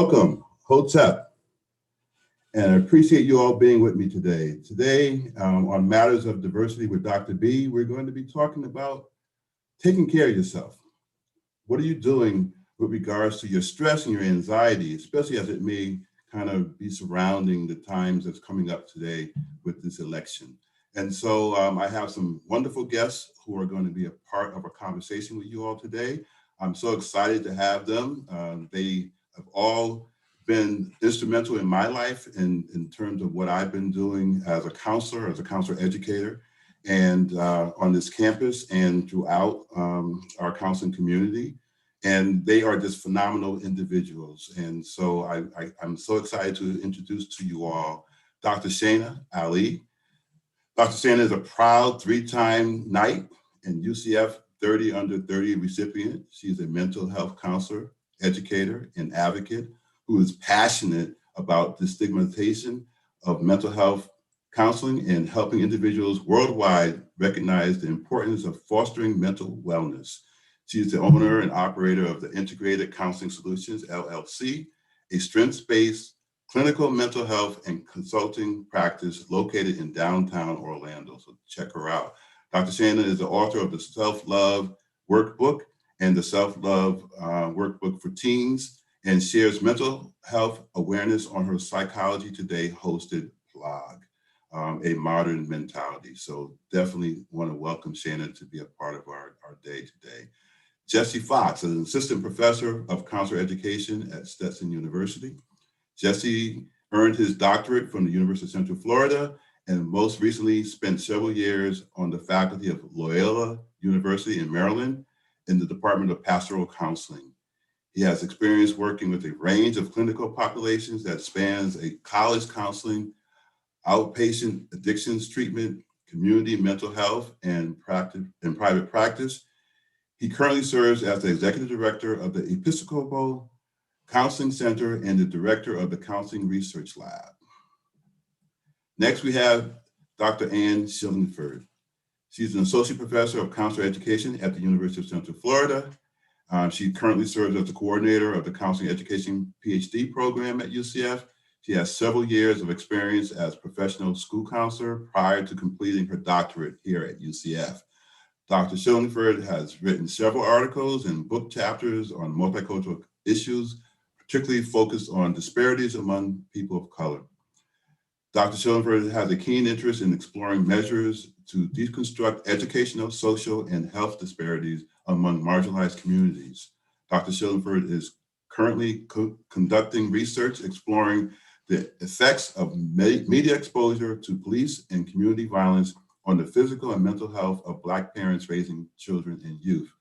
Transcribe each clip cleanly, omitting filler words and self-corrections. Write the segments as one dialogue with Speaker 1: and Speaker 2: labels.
Speaker 1: Welcome, Hotep, and I appreciate you all being with me today. Today, on Matters of Diversity with Dr. B, we're going to be talking about taking care of yourself. What are you doing with regards to your stress and your anxiety, especially as it may kind of be surrounding the times that's coming up today with this election? And so I have some wonderful guests who are going to be a part of a conversation with you all today. I'm so excited to have them. They have all been instrumental in my life in terms of what I've been doing as a counselor educator, and on this campus and throughout our counseling community. And they are just phenomenal individuals. And so I'm so excited to introduce to you all Dr. Shainna Ali. Dr. Shainna is a proud 3-time Knight and UCF 30 Under 30 recipient. She's a mental health counselor, educator, and advocate who is passionate about the stigmatization of mental health counseling and helping individuals worldwide recognize the importance of fostering mental wellness. She is the owner and operator of the Integrated Counseling Solutions, LLC, a strengths-based clinical mental health and consulting practice located in downtown Orlando. So check her out. Dr. Shainna is the author of the Self-Love Workbook and the Self-Love Workbook for Teens, and shares mental health awareness on her Psychology Today hosted blog, A Modern Mentality. So definitely want to welcome Shainna to be a part of our day today. Jesse Fox is an assistant professor of counselor education at Stetson University. Jesse earned his doctorate from the University of Central Florida and most recently spent several years on the faculty of Loyola University in Maryland in the Department of Pastoral Counseling. He has experience working with a range of clinical populations that spans a college counseling, outpatient addictions treatment, community mental health, and private practice. He currently serves as the executive director of the Episcopal Counseling Center and the director of the Counseling Research Lab. Next, we have Dr. Ann Schillingford. She's an associate professor of counselor education at the University of Central Florida. She currently serves as the coordinator of the Counseling Education PhD program at UCF. She has several years of experience as professional school counselor prior to completing her doctorate here at UCF. Dr. Shillingford has written several articles and book chapters on multicultural issues, particularly focused on disparities among people of color. Dr. Shillingford has a keen interest in exploring measures to deconstruct educational, social, and health disparities among marginalized communities. Dr. Shillingford is currently conducting research exploring the effects of media exposure to police and community violence on the physical and mental health of Black parents raising children and youth.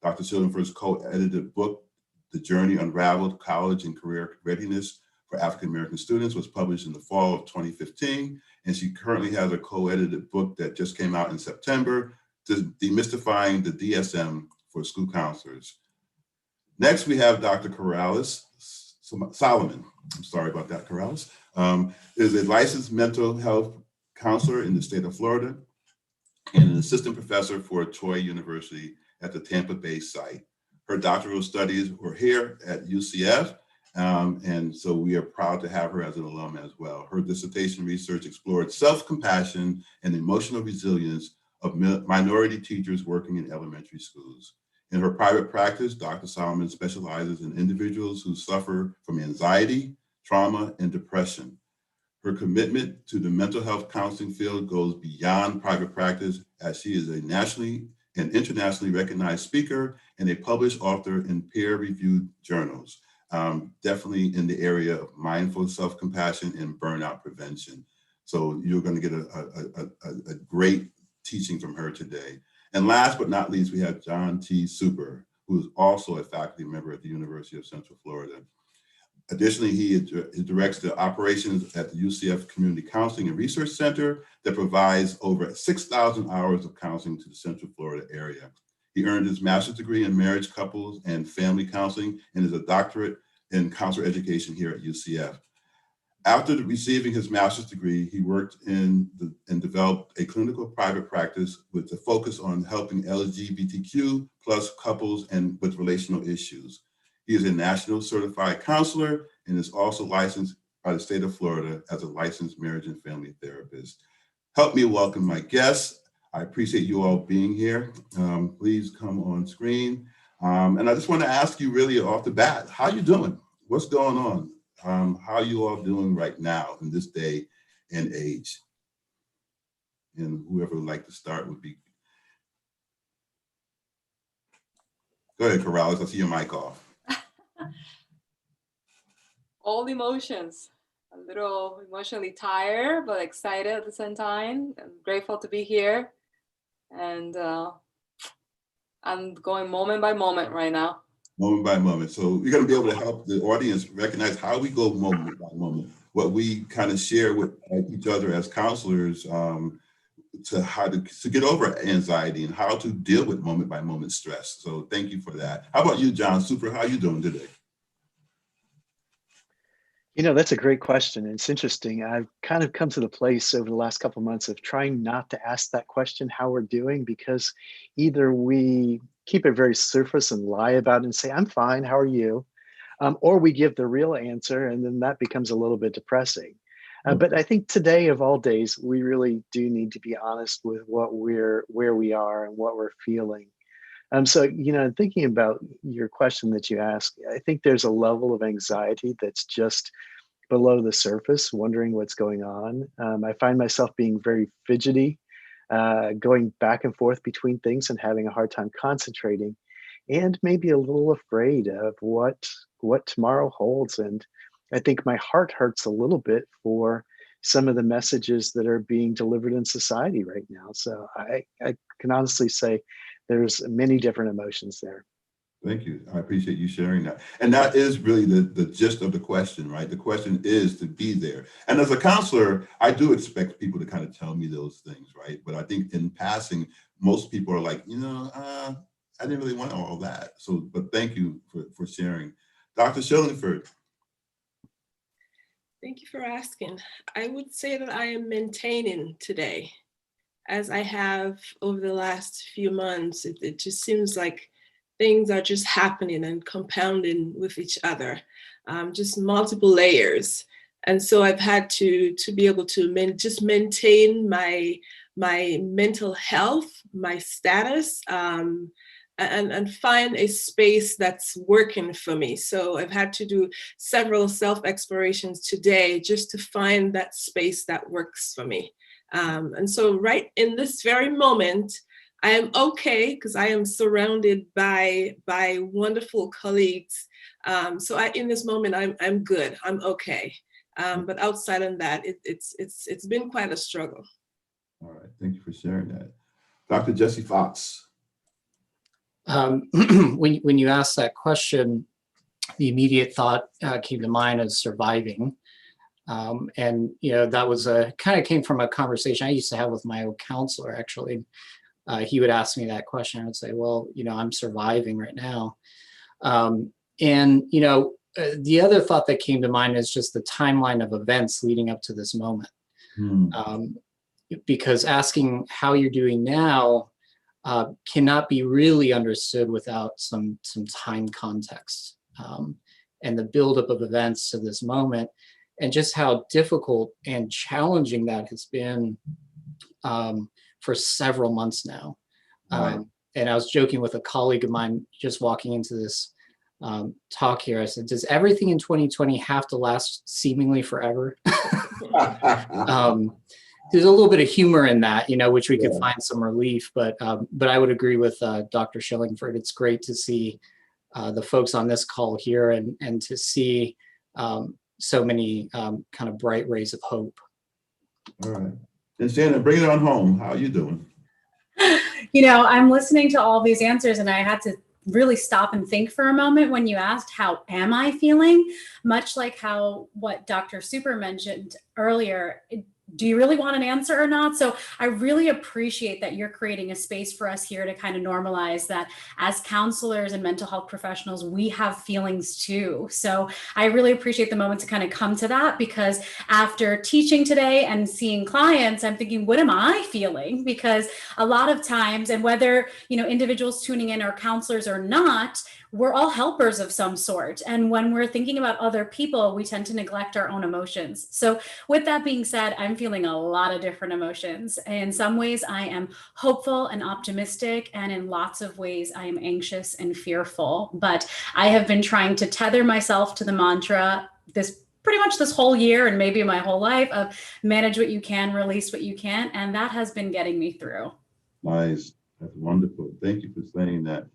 Speaker 1: Dr. Shillingford's co-edited book, The Journey Unraveled: College and Career Readiness for African-American Students, was published in the fall of 2015. And she currently has a co-edited book that just came out in September, Demystifying the DSM for School Counselors. Next, we have Dr. Coralis Solomon. I'm sorry about that, Coralis. Is a licensed mental health counselor in the state of Florida and an assistant professor for Troy University at the Tampa Bay site. Her doctoral studies were here at UCF, and so we are proud to have her as an alum as well. Her dissertation research explored self-compassion and emotional resilience of minority teachers working in elementary schools. In her private practice, Dr. Solomon specializes in individuals who suffer from anxiety, trauma, and depression. Her commitment to the mental health counseling field goes beyond private practice, as she is a nationally and internationally recognized speaker and a published author in peer-reviewed journals, definitely in the area of mindful self-compassion and burnout prevention. So you're going to get a great teaching from her today. And last but not least, we have John T. Super, who is also a faculty member at the University of Central Florida. Additionally, he directs the operations at the UCF Community Counseling and Research Center that provides over 6,000 hours of counseling to the Central Florida area. He earned his master's degree in marriage, couples, and family counseling, and is a doctorate in counselor education here at UCF. After receiving his master's degree, he worked and developed a clinical private practice with a focus on helping LGBTQ plus couples and with relational issues. He is a national certified counselor and is also licensed by the state of Florida as a licensed marriage and family therapist. Help me welcome my guests. I appreciate you all being here. Please come on screen. And I just want to ask you really off the bat, how you doing? What's going on? How are you all doing right now in this day and age? And whoever would like to start would be. Go ahead, Coralis. I see your mic off.
Speaker 2: All emotions. A little emotionally tired, but excited at the same time. I'm grateful to be here. And I'm going moment by moment right now. Moment
Speaker 1: by moment. So we're going to be able to help the audience recognize how we go moment by moment, what we kind of share with each other as counselors to how to get over anxiety and how to deal with moment by moment stress. So thank you for that. How about you, John Super? How are you doing today?
Speaker 3: You know, that's a great question. It's interesting. I've kind of come to the place over the last couple of months of trying not to ask that question, how we're doing, because either we keep it very surface and lie about it and say, I'm fine, how are you? Or we give the real answer, and then that becomes a little bit depressing. But I think today of all days, we really do need to be honest with where we are and what we're feeling. So, you know, thinking about your question that you asked, I think there's a level of anxiety that's just below the surface, wondering what's going on. I find myself being very fidgety, going back and forth between things and having a hard time concentrating, and maybe a little afraid of what tomorrow holds. And I think my heart hurts a little bit for some of the messages that are being delivered in society right now. So I can honestly say there's many different emotions there.
Speaker 1: Thank you. I appreciate you sharing that. And that is really the gist of the question, right? The question is to be there. And as a counselor, I do expect people to kind of tell me those things, right? But I think in passing, most people are like, you know, I didn't really want all that. So, but thank you for sharing. Dr. Shillingford.
Speaker 4: Thank you for asking. I would say that I am maintaining today, as I have over the last few months. It just seems like things are just happening and compounding with each other, just multiple layers. And so I've had to be able to just maintain my mental health, my status, and find a space that's working for me. So I've had to do several self-explorations today just to find that space that works for me. And so right in this very moment, I am okay because I am surrounded by wonderful colleagues. So in this moment, I'm good. I'm okay. But outside of that, it's been quite a struggle.
Speaker 1: All right, thank you for sharing that, Dr. Jesse Fox.
Speaker 5: When you asked that question, the immediate thought came to mind as surviving. And you know, that was kind of came from a conversation I used to have with my old counselor, actually. He would ask me that question. I would say, well, you know, I'm surviving right now. And, you know, the other thought that came to mind is just the timeline of events leading up to this moment. Because asking how you're doing now cannot be really understood without some time context and the buildup of events to this moment, and just how difficult and challenging that has been for several months now.
Speaker 1: Right.
Speaker 5: And I was joking with a colleague of mine just walking into this talk here. I said, does everything in 2020 have to last seemingly forever? There's a little bit of humor in that, you know, which we could find some relief, but I would agree with Dr. Shillingford. It's great to see the folks on this call here and to see so many kind of bright rays of hope.
Speaker 1: All right. And Shayna, bring it on home. How are you doing?
Speaker 6: You know, I'm listening to all these answers and I had to really stop and think for a moment when you asked, how am I feeling? Much like how what Dr. Super mentioned earlier, do you really want an answer or not? So I really appreciate that you're creating a space for us here to kind of normalize that as counselors and mental health professionals, we have feelings too. So I really appreciate the moment to kind of come to that, because after teaching today and seeing clients, I'm thinking, what am I feeling? Because a lot of times, and whether, you know, individuals tuning in are counselors or not, we're all helpers of some sort. And when we're thinking about other people, we tend to neglect our own emotions. So with that being said, I'm feeling a lot of different emotions. In some ways, I am hopeful and optimistic. And in lots of ways, I am anxious and fearful. But I have been trying to tether myself to the mantra pretty much this whole year and maybe my whole life of manage what you can, release what you can't. And that has been getting me through.
Speaker 1: Nice. That's wonderful. Thank you for saying that.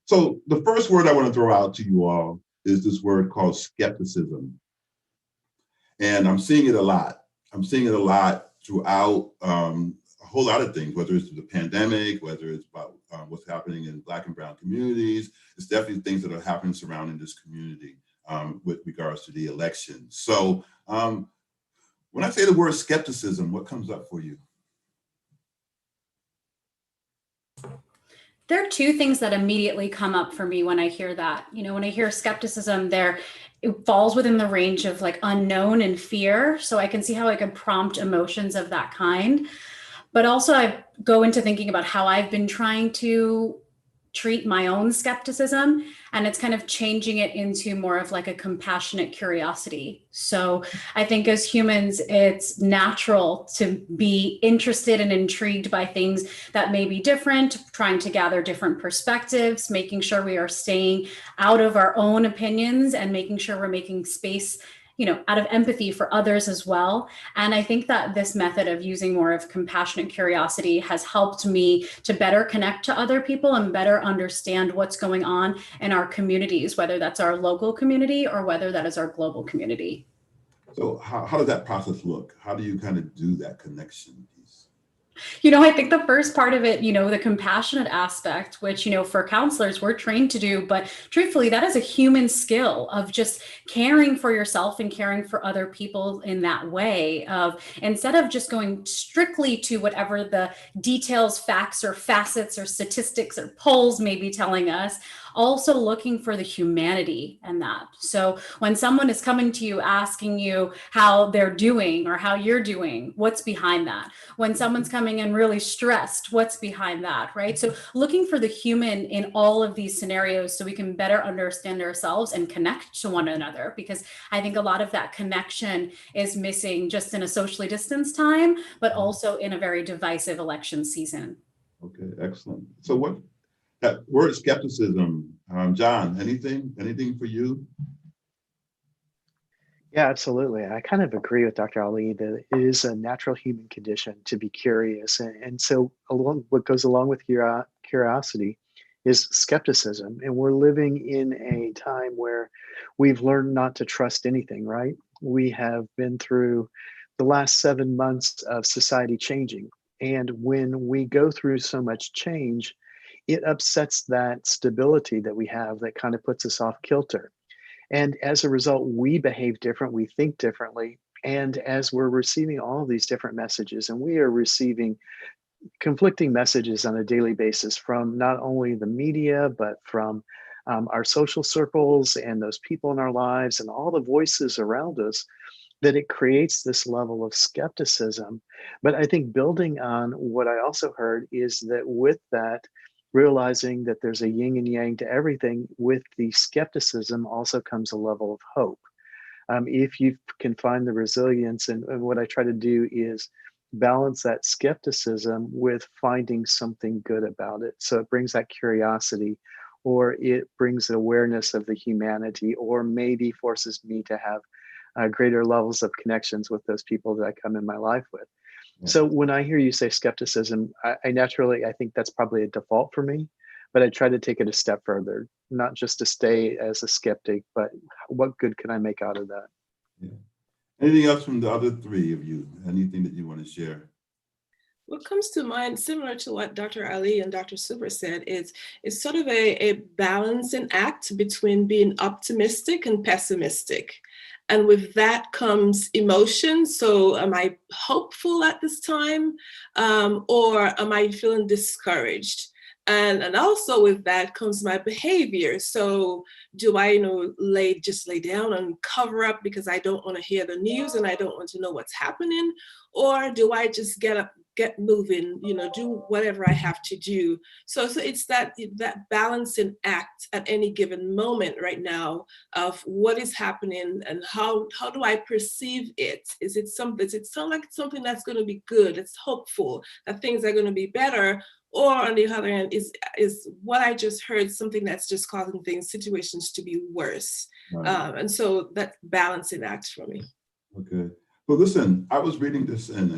Speaker 1: So the first word I want to throw out to you all is this word called skepticism. And I'm seeing it a lot. I'm seeing it a lot throughout a whole lot of things, whether it's the pandemic, whether it's about what's happening in Black and Brown communities. It's definitely things that are happening surrounding this community with regards to the election. So when I say the word skepticism, what comes up for you?
Speaker 6: There are two things that immediately come up for me when I hear that. When I hear skepticism, it falls within the range of like unknown and fear. So I can see how I could prompt emotions of that kind. But also I go into thinking about how I've been trying to treat my own skepticism, and it's kind of changing it into more of like a compassionate curiosity. So I think as humans, it's natural to be interested and intrigued by things that may be different, trying to gather different perspectives, making sure we are staying out of our own opinions and making sure we're making space out of empathy for others as well. And I think that this method of using more of compassionate curiosity has helped me to better connect to other people and better understand what's going on in our communities, whether that's our local community or whether that is our global community.
Speaker 1: So how does that process look? How do you kind of do that connection piece?
Speaker 6: I think the first part of it, the compassionate aspect, which, for counselors, we're trained to do, but truthfully, that is a human skill of just caring for yourself and caring for other people in that way of instead of just going strictly to whatever the details, facts, or facets or statistics or polls may be telling us, also looking for the humanity in that. So when someone is coming to you, asking you how they're doing or how you're doing, what's behind that? When someone's coming in really stressed, what's behind that, right? So looking for the human in all of these scenarios so we can better understand ourselves and connect to one another, because I think a lot of that connection is missing just in a socially distanced time, but also in a very divisive election season.
Speaker 1: Okay, excellent. So what that word skepticism, John, anything for you?
Speaker 3: Yeah, absolutely. I kind of agree with Dr. Ali that it is a natural human condition to be curious. And so what goes along with curiosity is skepticism. And we're living in a time where we've learned not to trust anything, right? We have been through the last 7 months of society changing. And when we go through so much change, it upsets that stability that we have that kind of puts us off kilter. And as a result, we behave different, we think differently. And as we're receiving all of these different messages, and we are receiving conflicting messages on a daily basis from not only the media, but from our social circles and those people in our lives and all the voices around us, that it creates this level of skepticism. But I think building on what I also heard is that with that, realizing that there's a yin and yang to everything, with the skepticism also comes a level of hope. If you can find the resilience, and what I try to do is balance that skepticism with finding something good about it. So it brings that curiosity, or it brings awareness of the humanity, or maybe forces me to have greater levels of connections with those people that I come in my life with. So when I hear you say skepticism, I naturally, I think that's probably a default for me, but I try to take it a step further, not just to stay as a skeptic, but what good can I make out of that?
Speaker 1: Yeah. Anything else from the other three of you? Anything that you want to share?
Speaker 4: What comes to mind, similar to what Dr. Ali and Dr. Super said, is it's sort of a balancing act between being optimistic and pessimistic. And with that comes emotion. So am I hopeful at this time? Or am I feeling discouraged? And also with that comes my behavior. So do I, just lay down and cover up because I don't want to hear the news and I don't want to know what's happening? Or do I just get up, get moving, do whatever I have to do. So it's that balancing act at any given moment right now of what is happening and how do I perceive it? Does it sound like something that's going to be good? It's hopeful that things are going to be better. Or on the other hand, is what I just heard something that's just causing situations to be worse.
Speaker 1: Right.
Speaker 4: And so that balancing act for me.
Speaker 1: Okay. Well, listen, I was reading this in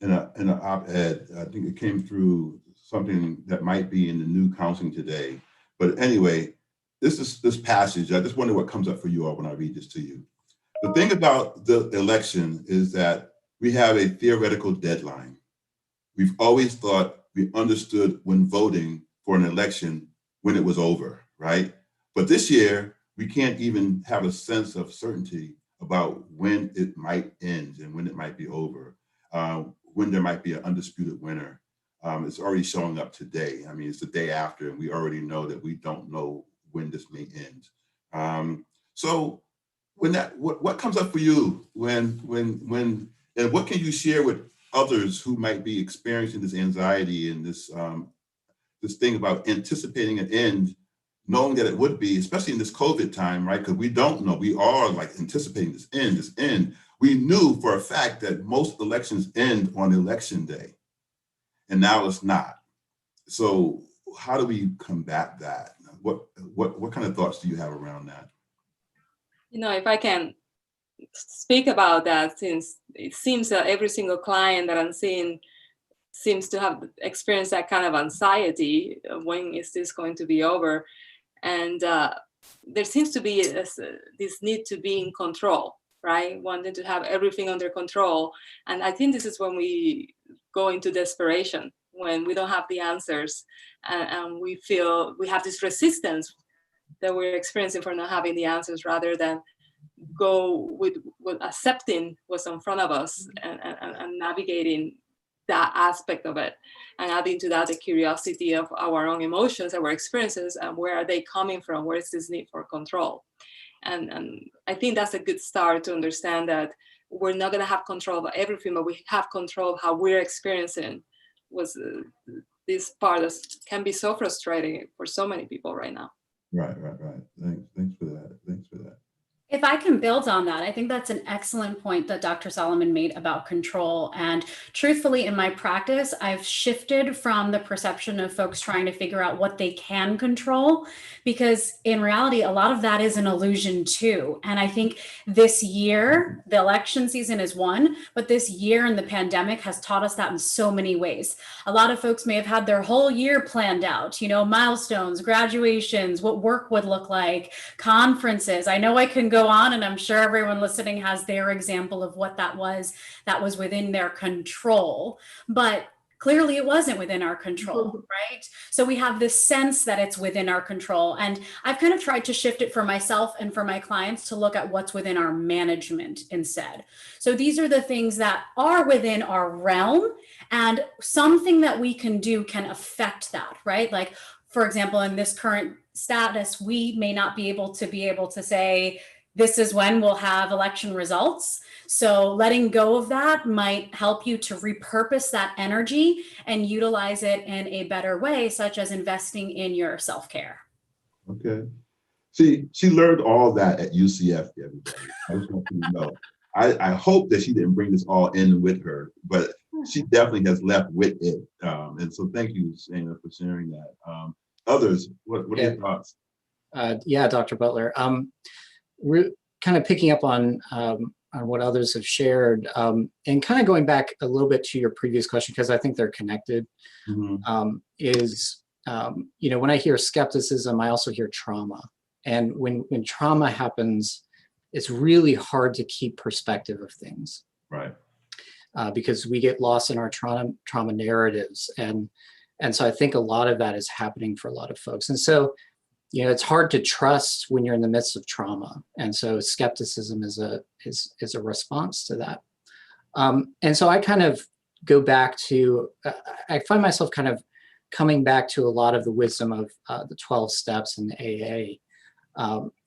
Speaker 1: an op-ed. I think it came through something that might be in the New Counseling Today. But anyway, this passage, I just wonder what comes up for you all when I read this to you. The thing about the election is that we have a theoretical deadline. We've always thought we understood when voting for an election when it was over, right? But this year, we can't even have a sense of certainty about when it might end and when it might be over, when there might be an undisputed winner. It's already showing up today. I mean, it's the day after, and we already know that we don't know when this may end. So when what comes up for you when, and what can you share with others who might be experiencing this anxiety and this thing about anticipating an end, knowing that it would be, especially in this COVID time, right? Because we don't know. We are like anticipating this end. We knew for a fact that most elections end on election day, and now it's not. So how do we combat that? What kind of thoughts do you have around that?
Speaker 2: If I can speak about that, since it seems that every single client that I'm seeing seems to have experienced that kind of anxiety. When is this going to be over? And there seems to be this need to be in control, right? Wanting to have everything under control. And I think this is when we go into desperation, when we don't have the answers and we feel we have this resistance that we're experiencing for not having the answers, rather than go with accepting what's in front of us and navigating that aspect of it, and adding to that the curiosity of our own emotions, our experiences, and where are they coming from? Where is this need for control? And I think that's a good start to understand that we're not going to have control of everything, but we have control of how we're experiencing this part that can be so frustrating for so many people right now.
Speaker 1: Right. Thanks for that.
Speaker 6: If I can build on that, I think that's an excellent point that Dr. Solomon made about control. And truthfully, in my practice, I've shifted from the perception of folks trying to figure out what they can control, because in reality, a lot of that is an illusion too. And I think this year, the election season is one, but this year and the pandemic has taught us that in so many ways. A lot of folks may have had their whole year planned out, milestones, graduations, what work would look like, conferences. I know I can go on, and I'm sure everyone listening has their example of what that was within their control, but clearly it wasn't within our control, right? So we have this sense that it's within our control, and I've kind of tried to shift it for myself and for my clients to look at what's within our management instead. So these are the things that are within our realm, and something that we can do can affect that, right? Like, for example, in this current status, we may not be able to say, this is when we'll have election results. So letting go of that might help you to repurpose that energy and utilize it in a better way, such as investing in your self-care.
Speaker 1: Okay. She learned all that at UCF, everybody. I just want you to know. I hope that she didn't bring this all in with her, but she definitely has left with it. And so thank you, Shayna, for sharing that. Others, what are your thoughts?
Speaker 5: Yeah, Dr. Butler. We're kind of picking up on what others have shared, and kind of going back a little bit to your previous question, because I think they're connected. Mm-hmm. When I hear skepticism, I also hear trauma. And when trauma happens, it's really hard to keep perspective of things.
Speaker 1: Right.
Speaker 5: Because we get lost in our trauma narratives. And so I think a lot of that is happening for a lot of folks. And so it's hard to trust when you're in the midst of trauma. And so skepticism is a response to that. And so I kind of go back to, I find myself kind of coming back to a lot of the wisdom of the 12 steps in AA.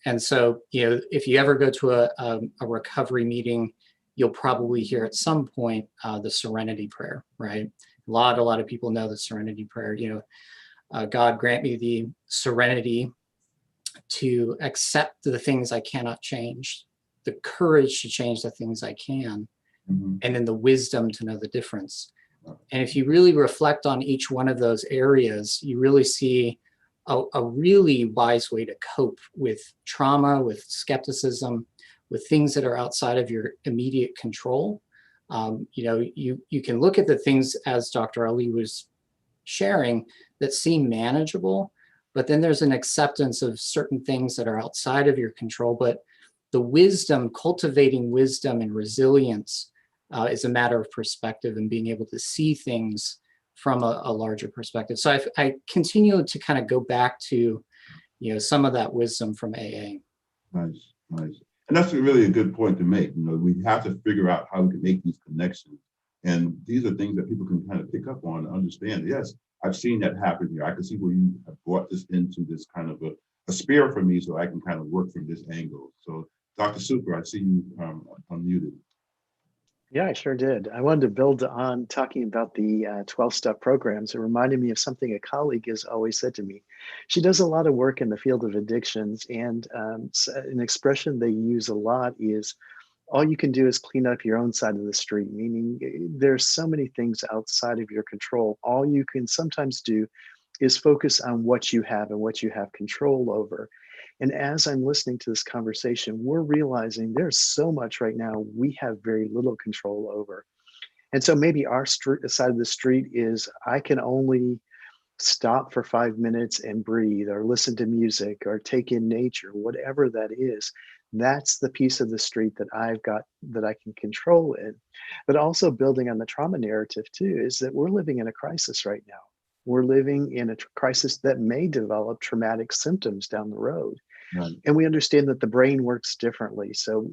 Speaker 5: And so, if you ever go to a recovery meeting you'll probably hear at some point the Serenity Prayer, right? A lot of people know the Serenity Prayer. God grant me the serenity to accept the things I cannot change, the courage to change the things I can,
Speaker 1: Mm-hmm.
Speaker 5: and then the wisdom to know the difference. And if you really reflect on each one of those areas, you really see a really wise way to cope with trauma, with skepticism, with things that are outside of your immediate control. You can look at the things, as Dr. Ali was sharing, that seem manageable, but then there's an acceptance of certain things that are outside of your control. But the wisdom, cultivating wisdom and resilience is a matter of perspective and being able to see things from a larger perspective. So I continue to kind of go back to, some of that wisdom from AA.
Speaker 1: Nice. And that's really a good point to make. We have to figure out how we can make these connections. And these are things that people can kind of pick up on and understand. Yes, I've seen that happen here. I can see where you have brought this into this kind of a sphere for me, so I can kind of work from this angle. So Dr. Super, I see you unmuted.
Speaker 3: Yeah, I sure did. I wanted to build on talking about the 12-step programs. It reminded me of something a colleague has always said to me. She does a lot of work in the field of addictions, and an expression they use a lot is, all you can do is clean up your own side of the street, meaning there's so many things outside of your control. All you can sometimes do is focus on what you have and what you have control over. And as I'm listening to this conversation, we're realizing there's so much right now we have very little control over. And so maybe our side of the street is, I can only stop for 5 minutes and breathe, or listen to music, or take in nature, whatever that is. That's the piece of the street that I've got that I can control in. But also, building on the trauma narrative too, is that we're living in a crisis right now. We're living in a crisis that may develop traumatic symptoms down the road.
Speaker 1: Right.
Speaker 3: And we understand that the brain works differently. So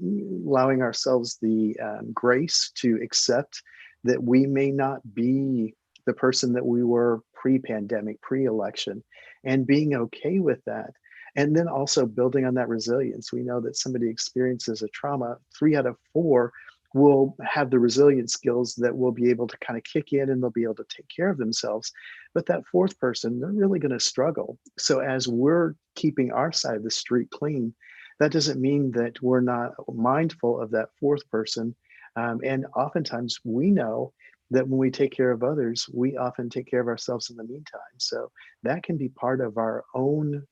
Speaker 3: allowing ourselves the grace to accept that we may not be the person that we were pre-pandemic, pre-election, and being okay with that. And then also building on that resilience. We know that somebody experiences a trauma, 3 out of 4 will have the resilient skills that will be able to kind of kick in, and they'll be able to take care of themselves. But that 4th person, they're really going to struggle. So as we're keeping our side of the street clean, that doesn't mean that we're not mindful of that 4th person. And oftentimes we know that when we take care of others, we often take care of ourselves in the meantime. So that can be part of our own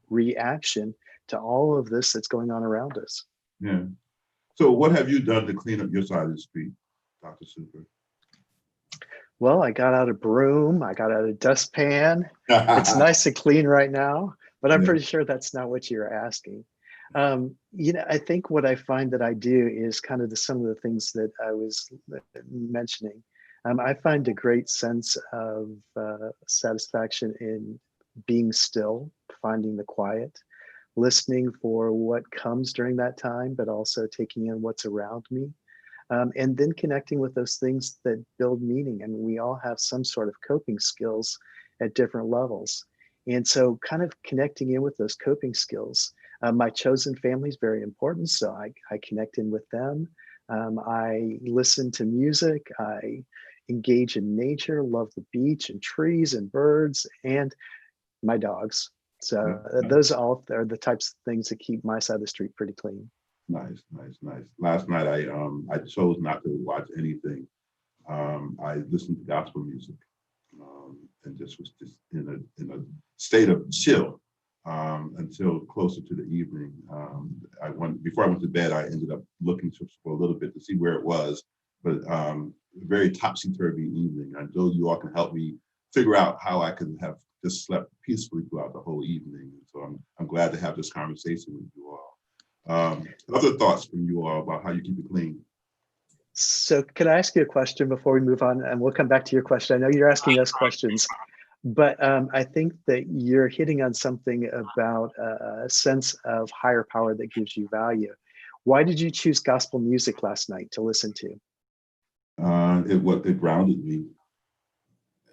Speaker 3: reaction to all of this that's going on around us.
Speaker 1: Yeah. So what have you done to clean up your side of the street, Dr. Super?
Speaker 3: Well, I got out a broom, I got out a dustpan. It's nice and clean right now, but I'm pretty sure that's not what you're asking. I think what I find that I do is kind of some of the things that I was mentioning. I find a great sense of satisfaction in being still, finding the quiet, listening for what comes during that time, but also taking in what's around me. And then connecting with those things that build meaning. I mean, we all have some sort of coping skills at different levels. And so kind of connecting in with those coping skills. My chosen family is very important, so I connect in with them. I listen to music, I engage in nature, love the beach and trees and birds and my dogs. So those all are the types of things that keep my side of the street pretty clean.
Speaker 1: Nice. Last night I chose not to watch anything. I listened to gospel music and just was just in a state of chill until closer to the evening. Before I went to bed, I ended up looking for a little bit to see where it was, but a very topsy-turvy evening. I know you all can help me figure out how I can have just slept peacefully throughout the whole evening. So I'm glad to have this conversation with you all. Other thoughts from you all about how you keep it clean?
Speaker 3: So can I ask you a question before we move on? And we'll come back to your question. I know you're asking us questions, but I think that you're hitting on something about a sense of higher power that gives you value. Why did you choose gospel music last night to listen to?
Speaker 1: It grounded me.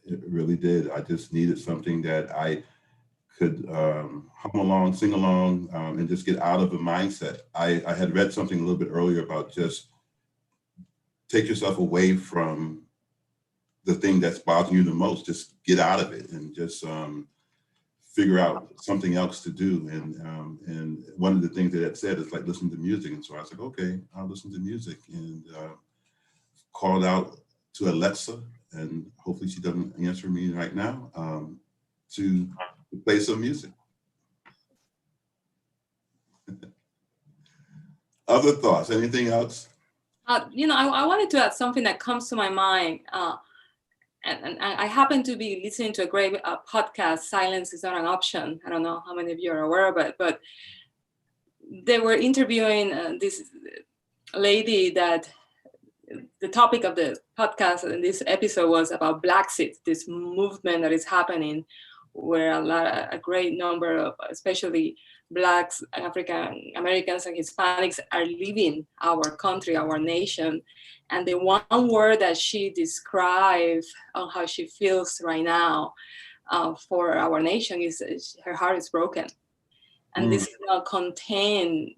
Speaker 1: It really did. I just needed something that I could hum along, sing along, and just get out of a mindset. I had read something a little bit earlier about just take yourself away from the thing that's bothering you the most. Just get out of it and just figure out something else to do. And one of the things that it said is like listen to music. And so I was like, okay, I'll listen to music, and called out to Alexa, and hopefully she doesn't answer me right now, to play some music. Other thoughts? Anything else?
Speaker 2: I wanted to add something that comes to my mind. And I happen to be listening to a great podcast, Silence is Not an Option. I don't know how many of you are aware of it, but they were interviewing this lady that the topic of the podcast in this episode was about Blaxit, this movement that is happening where a great number of, especially Blacks, African Americans, and Hispanics are leaving our country, our nation. And the one word that she described on how she feels right now for our nation is her heart is broken. And this is not contained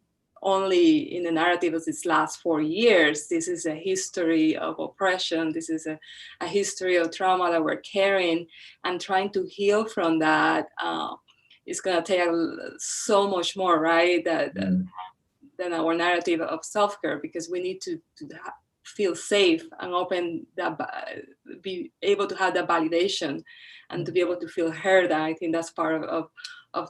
Speaker 2: only in the narrative of these last 4 years. This is a history of oppression. This is a history of trauma that we're carrying, and trying to heal from that is going to take so much more, right? Than our narrative of self-care, because we need to feel safe and open that, be able to have that validation and to be able to feel heard. And I think that's part of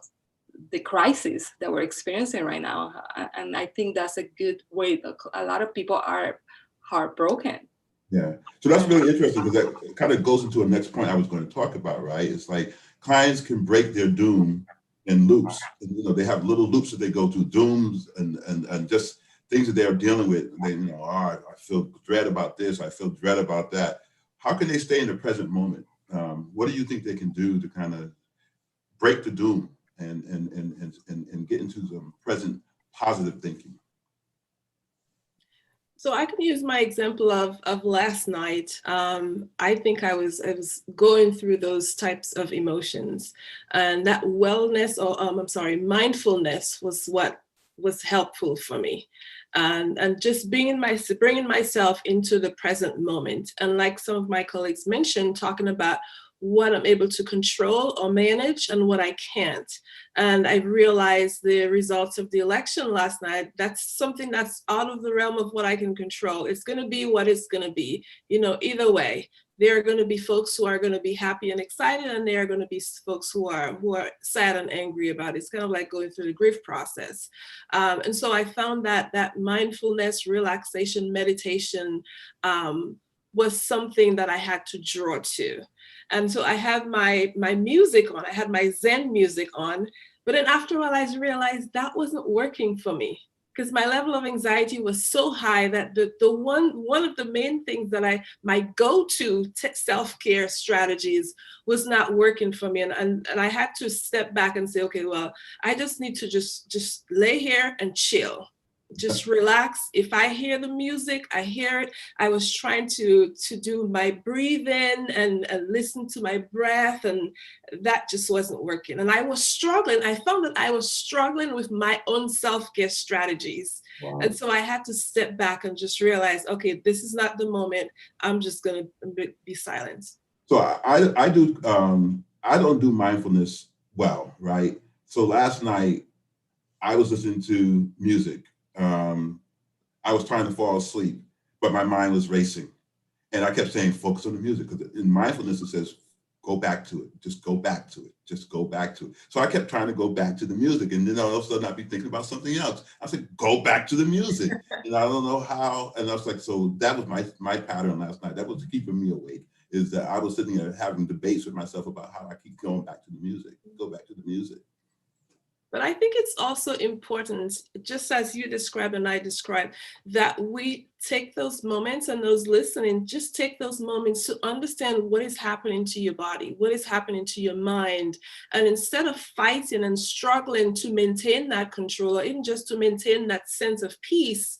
Speaker 2: the crisis that we're experiencing right now. And I think that's a good way. A lot of people are heartbroken.
Speaker 1: Yeah. So that's really interesting, because that kind of goes into a next point I was going to talk about, right? It's like clients can break their doom in loops. And, they have little loops that they go through, dooms and just things that they're dealing with. And they, I feel dread about this. I feel dread about that. How can they stay in the present moment? What do you think they can do to kind of break the doom and get into some present positive thinking?
Speaker 4: So I can use my example of last night. I think I was going through those types of emotions, and that mindfulness was what was helpful for me, and just bringing myself into the present moment. And like some of my colleagues mentioned, talking about what I'm able to control or manage and what I can't. And I realized the results of the election last night, that's something that's out of the realm of what I can control. It's going to be what it's going to be. Either way, there are going to be folks who are going to be happy and excited, and there are going to be folks who are sad and angry about it. It's kind of like going through the grief process. And so I found that mindfulness, relaxation, meditation was something that I had to draw to. And so I had my music on, I had my Zen music on, but then after a while I realized that wasn't working for me, because my level of anxiety was so high that the one of the main things that my go-to self-care strategies was not working for me. And I had to step back and say, okay, well, I just need to just lay here and chill. Just relax. If I hear the music, I hear it. I was trying to do my breathing and listen to my breath, and that just wasn't working. And I was struggling. I found that I was struggling with my own self-care strategies. Wow. And so I had to step back and just realize, okay, this is not the moment. I'm just going to be silent.
Speaker 1: So I don't do mindfulness well, right? So last night I was listening to music. I was trying to fall asleep, but my mind was racing. And I kept saying, focus on the music, because in mindfulness, it says, go back to it. Just go back to it. Just go back to it. So I kept trying to go back to the music, and then all of a sudden I'd be thinking about something else. I said, go back to the music. And I don't know how. And I was like, so that was my pattern last night. That was keeping me awake, is that I was sitting there having debates with myself about how I keep going back to the music, go back to the music.
Speaker 4: But I think it's also important, just as you described and I described, that we take those moments and those listening, just take those moments to understand what is happening to your body, what is happening to your mind. And instead of fighting and struggling to maintain that control, or even just to maintain that sense of peace,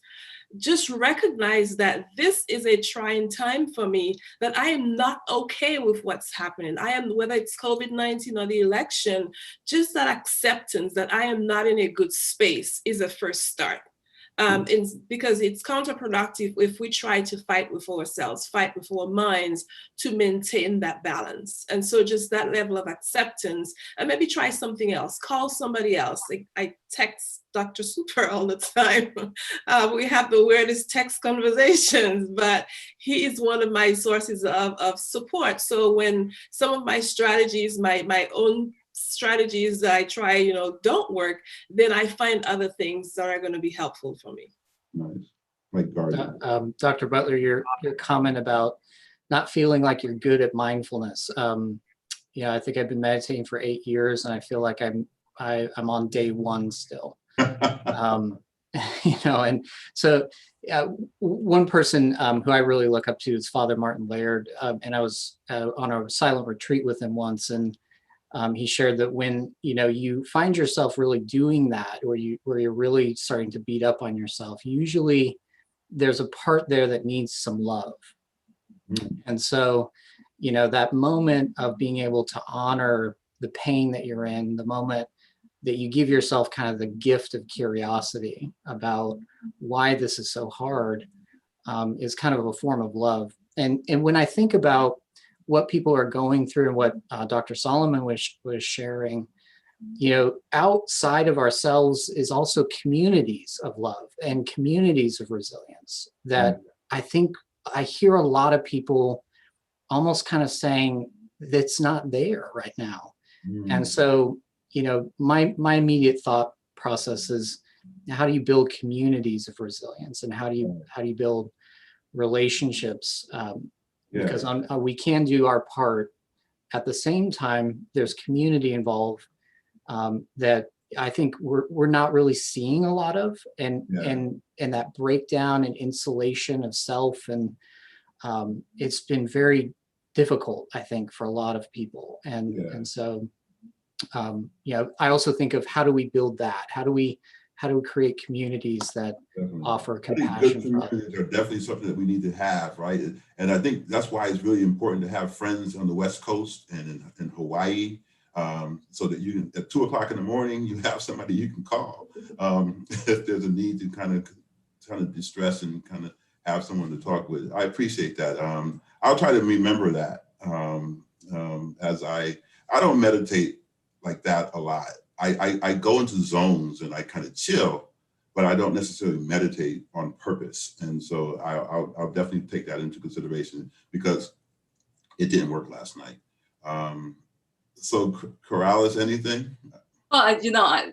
Speaker 4: just recognize that this is a trying time for me, that I am not okay with what's happening. Whether it's COVID-19 or the election, just that acceptance that I am not in a good space is a first start. because it's counterproductive if we try to fight with ourselves, fight with our minds to maintain that balance. And so just that level of acceptance, and maybe try something else, call somebody else. Like I text Dr. Super all the time. We have the weirdest text conversations, but he is one of my sources of support. So when some of my strategies, my own strategies that I try, don't work, then I find other things that are going to be helpful for me.
Speaker 1: Nice. Like gardening.
Speaker 5: Dr. Butler, your comment about not feeling like you're good at mindfulness. I think I've been meditating for 8 years, and I feel like I'm on day one still. And so one person who I really look up to is Father Martin Laird, and I was on a silent retreat with him once, and he shared that when you find yourself really doing that, where you're really starting to beat up on yourself, usually there's a part there that needs some love. And so that moment of being able to honor the pain that you're in, the moment that you give yourself kind of the gift of curiosity about why this is so hard, is kind of a form of love. And when I think about what people are going through and what Dr. Solomon was sharing, outside of ourselves is also communities of love and communities of resilience that I think I hear a lot of people almost kind of saying that's not there right now. And so, my immediate thought process is, how do you build communities of resilience, and how do you build relationships? Because we can do our part. At the same time, there's community involved that I think we're not really seeing a lot of, and that breakdown and insulation of self, and it's been very difficult, I think, for a lot of people. And so I also think of, how do we build that? How do we create communities that offer compassion?
Speaker 1: I think good communities are definitely something that we need to have, right? And I think that's why it's really important to have friends on the West Coast and in Hawaii, so that you can, at 2 o'clock in the morning, you have somebody you can call if there's a need to kind of distress and kind of have someone to talk with. I appreciate that. I'll try to remember that as I don't meditate like that a lot. I go into zones and I kind of chill, but I don't necessarily meditate on purpose. And so I'll definitely take that into consideration, because it didn't work last night. So Coralis, anything?
Speaker 2: Well,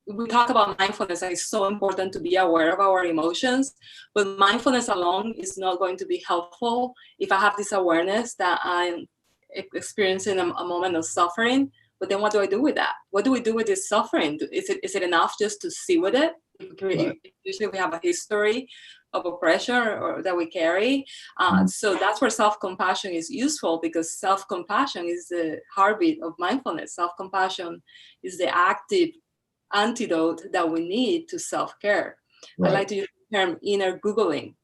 Speaker 2: we talk about mindfulness, and it's so important to be aware of our emotions, but mindfulness alone is not going to be helpful if I have this awareness that I'm experiencing a moment of suffering. But then what do I do with that? What do we do with this suffering? Is it enough just to sit with it? Right. Usually we have a history of oppression or that we carry. So that's where self-compassion is useful, because self-compassion is the heartbeat of mindfulness. Self-compassion is the active antidote that we need to self-care. Right. I like to use the term inner Googling.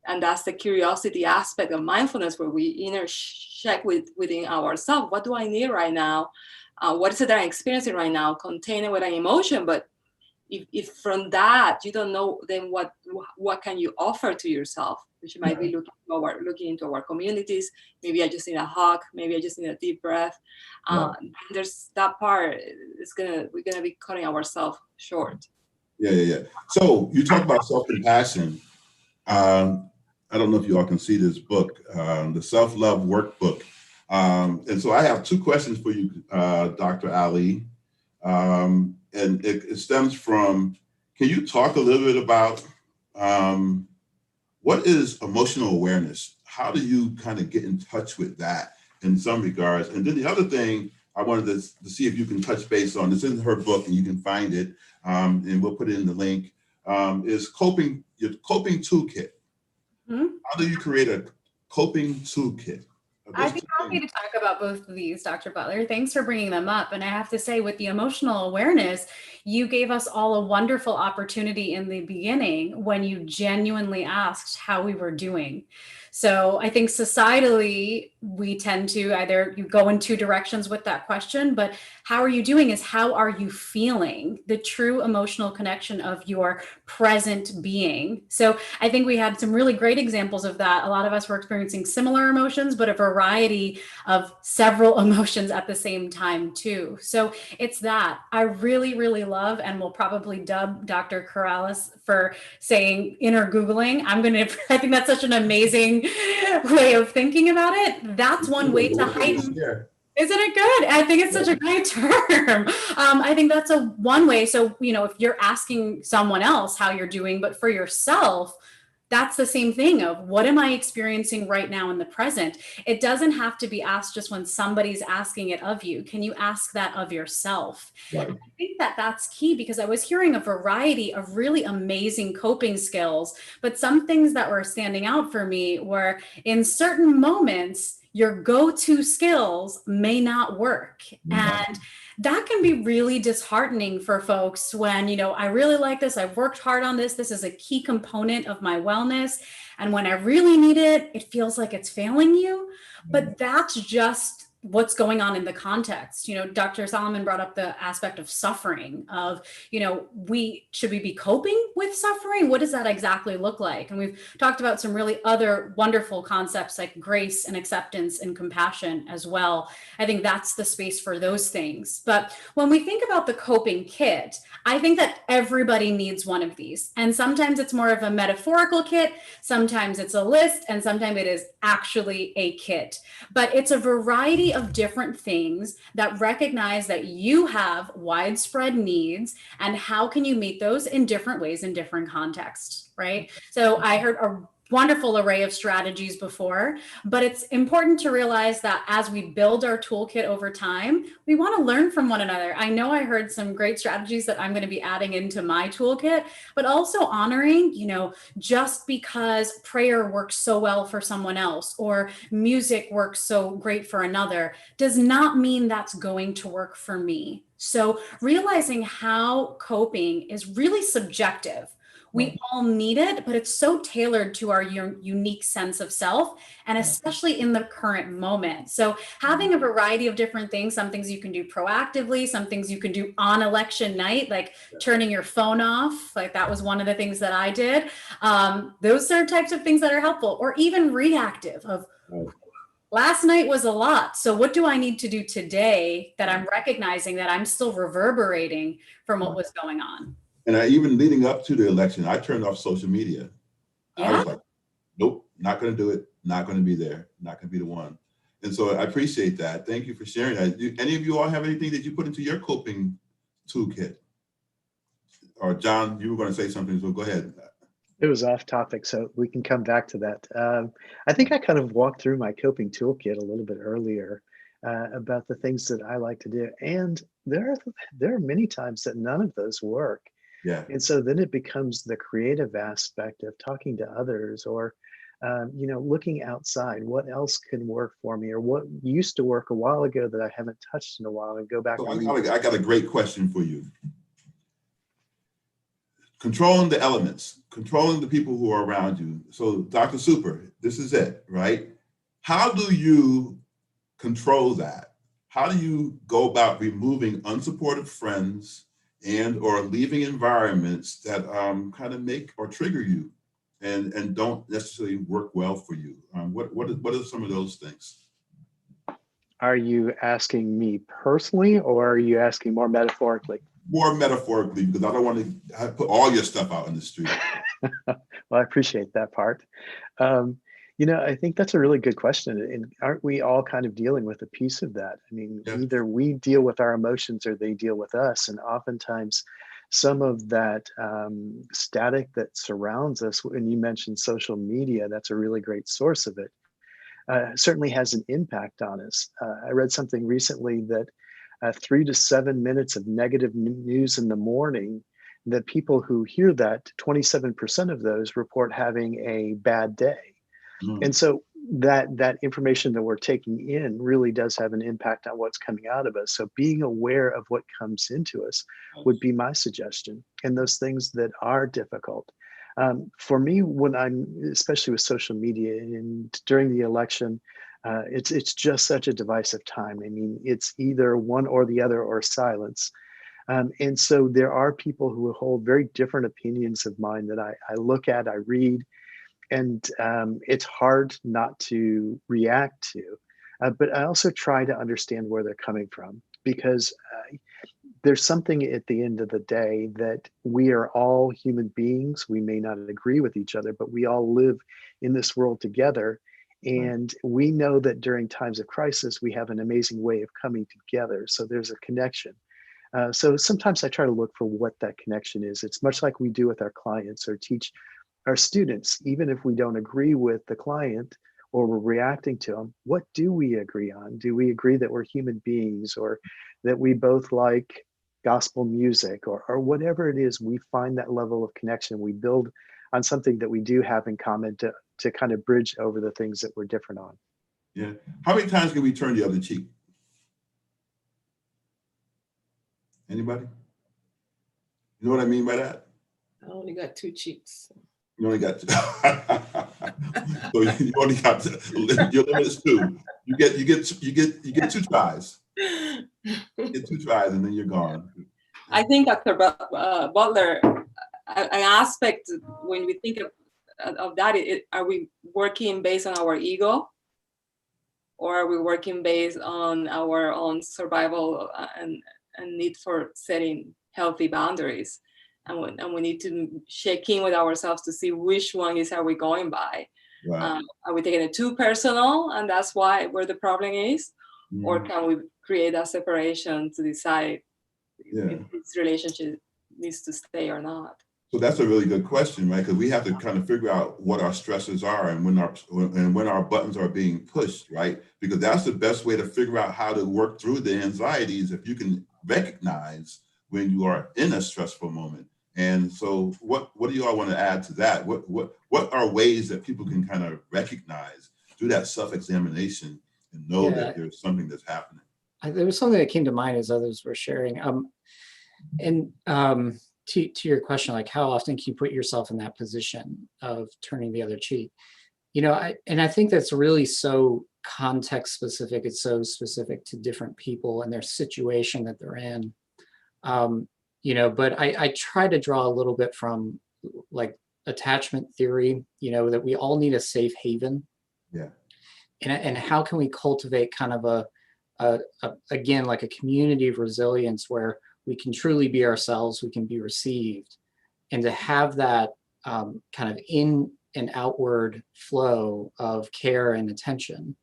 Speaker 2: And that's the curiosity aspect of mindfulness, where we inner check within ourselves. What do I need right now? What is it that I'm experiencing right now? Contain it with an emotion. But if from that you don't know, then what can you offer to yourself? Which you might be looking into our communities. Maybe I just need a hug. Maybe I just need a deep breath. There's that part. We're gonna be cutting ourselves short.
Speaker 1: Yeah. So you talk about self-compassion. I don't know if you all can see this book, the Self-Love Workbook. And so I have 2 questions for you, Dr. Ali. And it stems from, can you talk a little bit about what is emotional awareness? How do you kind of get in touch with that in some regards? And then the other thing I wanted to see if you can touch base on, it's in her book and you can find it, and we'll put it in the link, is your coping toolkit. How do you create a coping toolkit?
Speaker 6: I'd be happy to talk about both of these, Dr. Butler. Thanks for bringing them up. And I have to say, with the emotional awareness, you gave us all a wonderful opportunity in the beginning when you genuinely asked how we were doing. So I think societally, we tend to either you go in two directions with that question, but how are you doing is how are you feeling, the true emotional connection of your present being. So I think we had some really great examples of that. A lot of us were experiencing similar emotions, but a variety of several emotions at the same time too. So it's that I really, really love, and will probably dub Dr. Coralis for saying inner Googling. I think that's such an amazing way of thinking about it. That's one way to heighten. Isn't it good? I think it's such a great term. I think that's a one way. So, if you're asking someone else how you're doing, but for yourself, that's the same thing of what am I experiencing right now in the present? It doesn't have to be asked just when somebody's asking it of you. Can you ask that of yourself?
Speaker 1: Right.
Speaker 6: I think that that's key, because I was hearing a variety of really amazing coping skills, but some things that were standing out for me were in certain moments, your go-to skills may not work. And that can be really disheartening for folks when, I really like this. I've worked hard on this. This is a key component of my wellness. And when I really need it, it feels like it's failing you. But that's just what's going on in the context. Dr. Solomon brought up the aspect of suffering of, should we be coping with suffering? What does that exactly look like? And we've talked about some really other wonderful concepts like grace and acceptance and compassion as well. I think that's the space for those things. But when we think about the coping kit, I think that everybody needs one of these. And sometimes it's more of a metaphorical kit, sometimes it's a list, and sometimes it is actually a kit. But it's a variety of different things that recognize that you have widespread needs and how can you meet those in different ways in different contexts, right? So I heard a wonderful array of strategies before, but it's important to realize that as we build our toolkit over time, we want to learn from one another. I know I heard some great strategies that I'm going to be adding into my toolkit, but also honoring, just because prayer works so well for someone else or music works so great for another does not mean that's going to work for me. So realizing how coping is really subjective. We all need it, but it's so tailored to our unique sense of self, and especially in the current moment. So having a variety of different things, some things you can do proactively, some things you can do on election night, like turning your phone off. Like that was one of the things that I did. Those are types of things that are helpful, or even reactive of last night was a lot. So what do I need to do today that I'm recognizing that I'm still reverberating from what was going on?
Speaker 1: And even leading up to the election, I turned off social media. I was like, nope, not going to do it. Not going to be there. Not going to be the one. And so I appreciate that. Thank you for sharing that. Do any of you all have anything that you put into your coping toolkit? Or John, you were going to say something, so go ahead.
Speaker 3: It was off topic, so we can come back to that. I think I kind of walked through my coping toolkit a little bit earlier about the things that I like to do. And there are many times that none of those work.
Speaker 1: Yeah.
Speaker 3: And so then it becomes the creative aspect of talking to others or, looking outside. What else can work for me, or what used to work a while ago that I haven't touched in a while, and go back.
Speaker 1: So I got a great question for you. Controlling the elements, controlling the people who are around you. So Dr. Super, this is it, right? How do you control that? How do you go about removing unsupportive friends and or leaving environments that kind of make or trigger you and don't necessarily work well for you? What are some of those things?
Speaker 3: Are you asking me personally, or are you asking more metaphorically?
Speaker 1: More metaphorically, because I don't want to put all your stuff out in the street.
Speaker 3: Well, I appreciate that part. I think that's a really good question. And aren't we all kind of dealing with a piece of that? I mean, either we deal with our emotions or they deal with us. And oftentimes some of that static that surrounds us, when you mentioned social media, that's a really great source of it, certainly has an impact on us. I read something recently that 3 to 7 minutes of negative news in the morning, that people who hear that, 27% of those report having a bad day. And so that information that we're taking in really does have an impact on what's coming out of us. So being aware of what comes into us would be my suggestion. And those things that are difficult. For me, when I'm, especially with social media and during the election, it's just such a divisive time. I mean, it's either one or the other or silence. And so there are people who hold very different opinions of mine that I look at, I read, and it's hard not to react to. But I also try to understand where they're coming from, because there's something at the end of the day that we are all human beings. We may not agree with each other, but we all live in this world together. And we know that during times of crisis, we have an amazing way of coming together. So there's a connection. So sometimes I try to look for what that connection is. It's much like we do with our clients or teach our students. Even if we don't agree with the client or we're reacting to them, what do we agree on? Do we agree that we're human beings, or that we both like gospel music, or whatever it is? We find that level of connection. We build on something that we do have in common to kind of bridge over the things that we're different on.
Speaker 1: Yeah. How many times can we turn the other cheek? Anybody? You know what I mean by that?
Speaker 4: I only got 2 cheeks.
Speaker 1: You only got so you only got your limit is 2. You get 2 tries. You get 2 tries and then you're gone.
Speaker 2: I think Dr. Butler, an aspect when we think of that, are we working based on our ego, or are we working based on our own survival and need for setting healthy boundaries? And we need to check in with ourselves to see which one are we going by.
Speaker 1: Right.
Speaker 2: Are we taking it too personal, and that's where the problem is?
Speaker 1: Mm-hmm.
Speaker 2: Or can we create a separation to decide if this relationship needs to stay or not?
Speaker 1: So that's a really good question, right? Because we have to kind of figure out what our stresses are and when our buttons are being pushed, right? Because that's the best way to figure out how to work through the anxieties, if you can recognize when you are in a stressful moment. And so what do you all want to add to that? What are ways that people can kind of recognize, do that self-examination and know that there's something that's happening?
Speaker 5: There was something that came to mind as others were sharing. To your question, like how often can you put yourself in that position of turning the other cheek? I think that's really so context specific. It's so specific to different people and their situation that they're in. But I try to draw a little bit from like attachment theory, that we all need a safe haven.
Speaker 1: Yeah.
Speaker 5: And how can we cultivate kind of again, like a community of resilience where we can truly be ourselves, we can be received, and to have that kind of in and outward flow of care and attention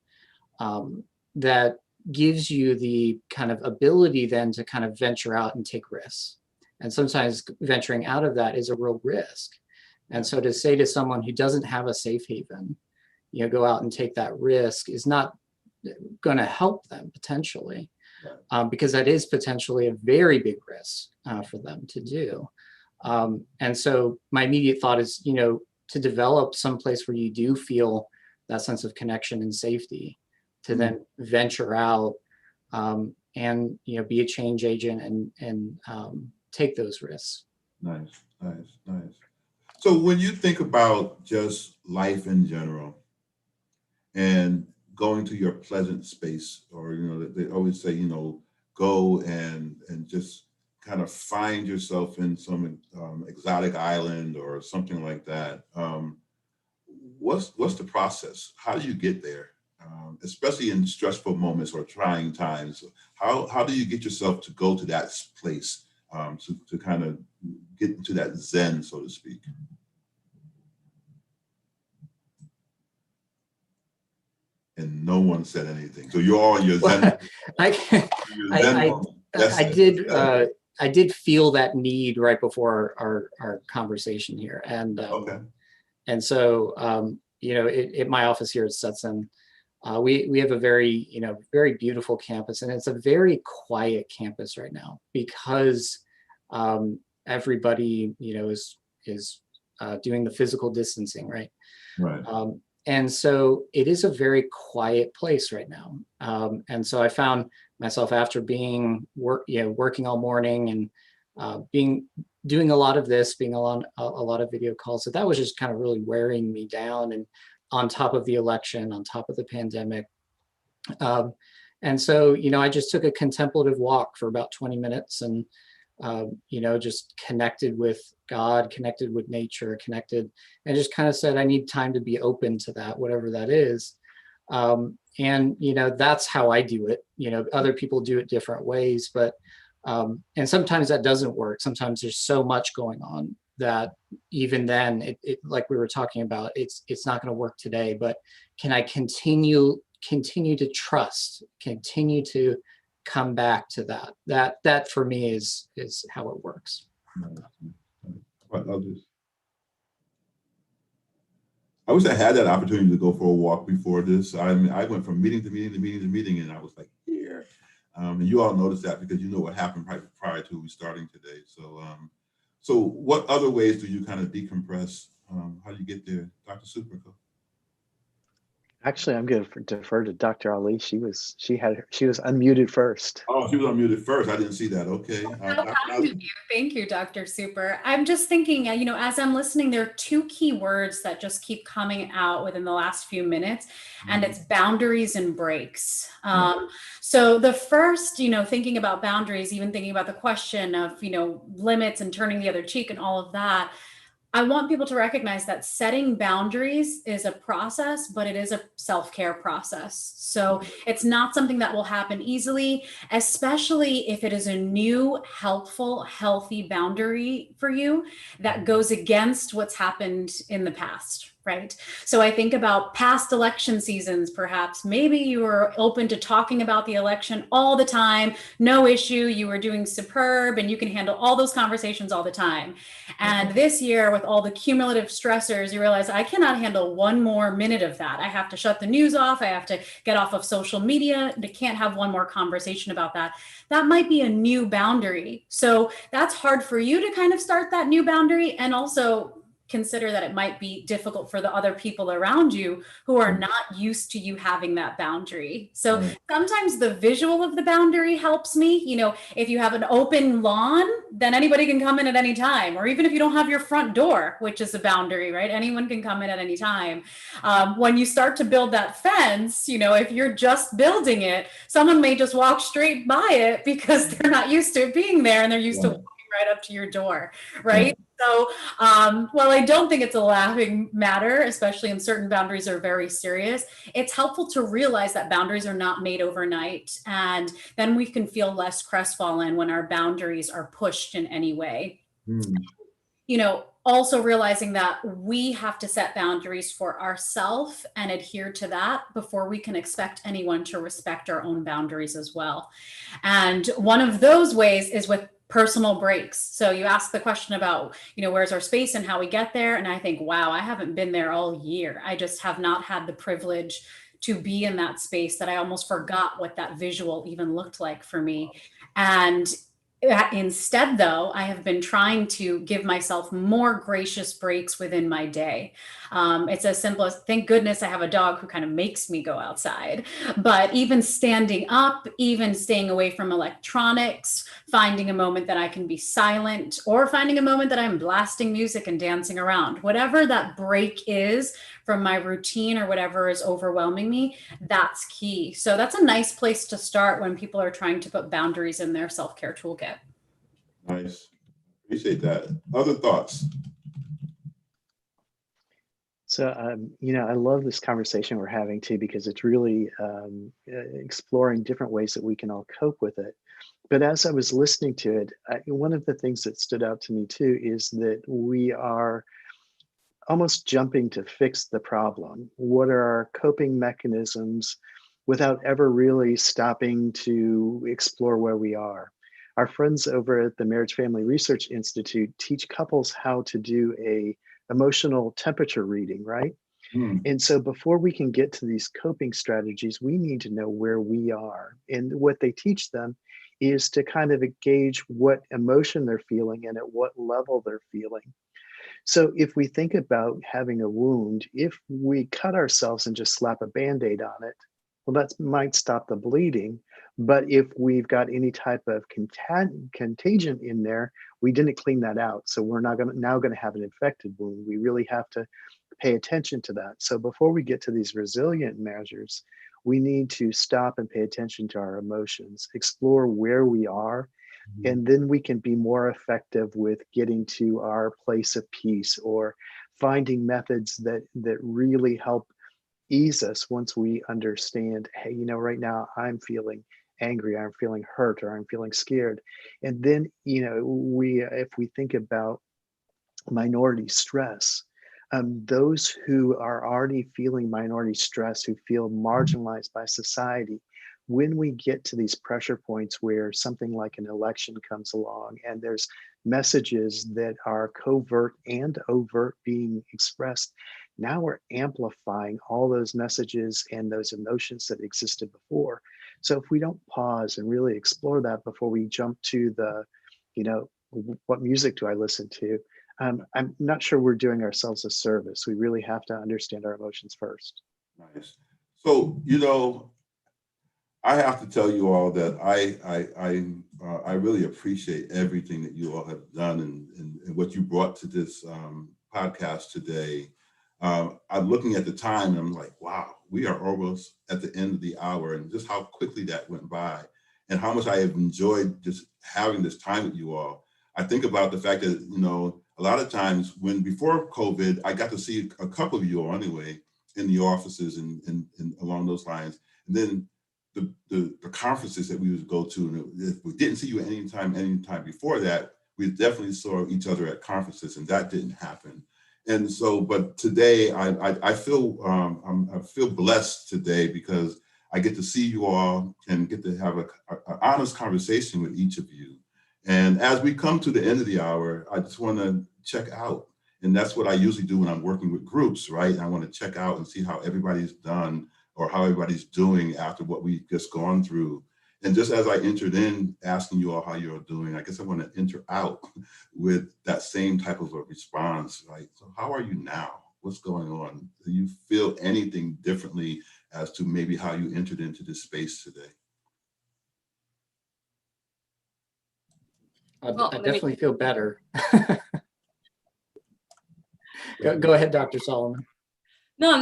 Speaker 5: that gives you the kind of ability then to kind of venture out and take risks. And sometimes venturing out of that is a real risk. And so to say to someone who doesn't have a safe haven, go out and take that risk is not going to help them potentially, because that is potentially a very big risk for them to do. And so my immediate thought is, to develop some place where you do feel that sense of connection and safety, to then venture out and be a change agent and take those risks.
Speaker 1: Nice. So when you think about just life in general and going to your pleasant space, or they always say, go and just kind of find yourself in some exotic island or something like that. What's the process? How do you get there? Especially in stressful moments or trying times, how do you get yourself to go to that place, to kind of get into that zen, so to speak? And no one said anything. So you're all in your zen.
Speaker 5: I did feel that need right before our conversation here, and and so at my office here at Stetson, we have a very very beautiful campus, and it's a very quiet campus right now because everybody is doing the physical distancing, right? And so it is a very quiet place right now. And so I found myself after being working all morning and doing a lot of this, being on a lot of video calls, that was just kind of really wearing me down, and on top of the election, on top of the pandemic. And so, I just took a contemplative walk for about 20 minutes and, just connected with God, connected with nature, and just kind of said, I need time to be open to that, whatever that is. And, that's how I do it. Other people do it different ways, but, and sometimes that doesn't work. Sometimes there's so much going on that even then, it like we were talking about, it's not going to work today, but can I continue to trust, continue to come back to that for me is how it works.
Speaker 1: Right, I wish I had that opportunity to go for a walk before this. I went from meeting to meeting to meeting to meeting, and I was like, here. And you all noticed that because you know what happened prior to we starting today. So what other ways do you kind of decompress? How do you get there, Dr. Superco?
Speaker 3: Actually, I'm going to defer to Dr. Ali. She was unmuted first.
Speaker 1: Oh, she was unmuted first. I didn't see that. Okay.
Speaker 6: How kind of you. Thank you, Dr. Super. I'm just thinking, as I'm listening, there are two key words that just keep coming out within the last few minutes, and it's boundaries and breaks. So the first, thinking about boundaries, even thinking about the question of, limits and turning the other cheek and all of that, I want people to recognize that setting boundaries is a process, but it is a self-care process. So it's not something that will happen easily, especially if it is a new, helpful, healthy boundary for you that goes against what's happened in the past. Right. So I think about past election seasons, perhaps. Maybe you were open to talking about the election all the time, no issue. You were doing superb and you can handle all those conversations all the time. And this year, with all the cumulative stressors, you realize I cannot handle one more minute of that. I have to shut the news off. I have to get off of social media. I can't have one more conversation about that. That might be a new boundary. So that's hard for you to kind of start that new boundary, and also consider that it might be difficult for the other people around you who are not used to you having that boundary. So sometimes the visual of the boundary helps me. If you have an open lawn, then anybody can come in at any time. Or even if you don't have your front door, which is a boundary, right? Anyone can come in at any time. When you start to build that fence, if you're just building it, someone may just walk straight by it because they're not used to it being there, and they're used to walking right up to your door, right? So, while I don't think it's a laughing matter, especially in certain boundaries are very serious, it's helpful to realize that boundaries are not made overnight. And then we can feel less crestfallen when our boundaries are pushed in any way. Also realizing that we have to set boundaries for ourselves and adhere to that before we can expect anyone to respect our own boundaries as well. And one of those ways is with personal breaks. So you ask the question about, where's our space and how we get there. And I think, wow, I haven't been there all year. I just have not had the privilege to be in that space that I almost forgot what that visual even looked like for me. And instead, though, I have been trying to give myself more gracious breaks within my day. It's as simple as, thank goodness I have a dog who kind of makes me go outside. But even standing up, even staying away from electronics, finding a moment that I can be silent, or finding a moment that I'm blasting music and dancing around, whatever that break is from my routine or whatever is overwhelming me, that's key. So that's a nice place to start when people are trying to put boundaries in their self-care toolkit.
Speaker 1: Nice. Appreciate that. Other thoughts?
Speaker 3: So, I love this conversation we're having too, because it's really exploring different ways that we can all cope with it. But as I was listening to it, one of the things that stood out to me too is that we are almost jumping to fix the problem. What are our coping mechanisms without ever really stopping to explore where we are? Our friends over at the Marriage Family Research Institute teach couples how to do a emotional temperature reading, right? And so before we can get to these coping strategies, we need to know where we are. And what they teach them is to kind of gauge what emotion they're feeling and at what level they're feeling. So if we think about having a wound, if we cut ourselves and just slap a Band-Aid on it, well, that might stop the bleeding. But if we've got any type of contagion in there, we didn't clean that out. So we're not now going to have an infected wound. We really have to pay attention to that. So before we get to these resilient measures, we need to stop and pay attention to our emotions, explore where we are, and then we can be more effective with getting to our place of peace or finding methods that really help ease us once we understand, hey, right now I'm feeling angry, I'm feeling hurt, or I'm feeling scared. And then, if we think about minority stress, those who are already feeling minority stress, who feel marginalized by society, when we get to these pressure points where something like an election comes along and there's messages that are covert and overt being expressed, now we're amplifying all those messages and those emotions that existed before. So if we don't pause and really explore that before we jump to the, what music do I listen to? I'm not sure we're doing ourselves a service. We really have to understand our emotions first.
Speaker 1: Nice. So, I have to tell you all that I really appreciate everything that you all have done and what you brought to this podcast today. I'm looking at the time and I'm like, wow, we are almost at the end of the hour, and just how quickly that went by and how much I have enjoyed just having this time with you all. I think about the fact that, a lot of times before COVID, I got to see a couple of you all anyway in the offices and along those lines. And then the conferences that we would go to, and if we didn't see you anytime before that, we definitely saw each other at conferences, and that didn't happen. And so, but today I feel blessed today because I get to see you all and get to have an honest conversation with each of you. And as we come to the end of the hour, I just want to check out. And that's what I usually do when I'm working with groups, right? I want to check out and see how everybody's done or how everybody's doing after what we've just gone through. And just as I entered in asking you all how you're doing, I guess I want to enter out with that same type of a response, right? So how are you now? What's going on? Do you feel anything differently as to maybe how you entered into this space today?
Speaker 5: I definitely feel better. Go ahead, Dr. Solomon.
Speaker 2: No,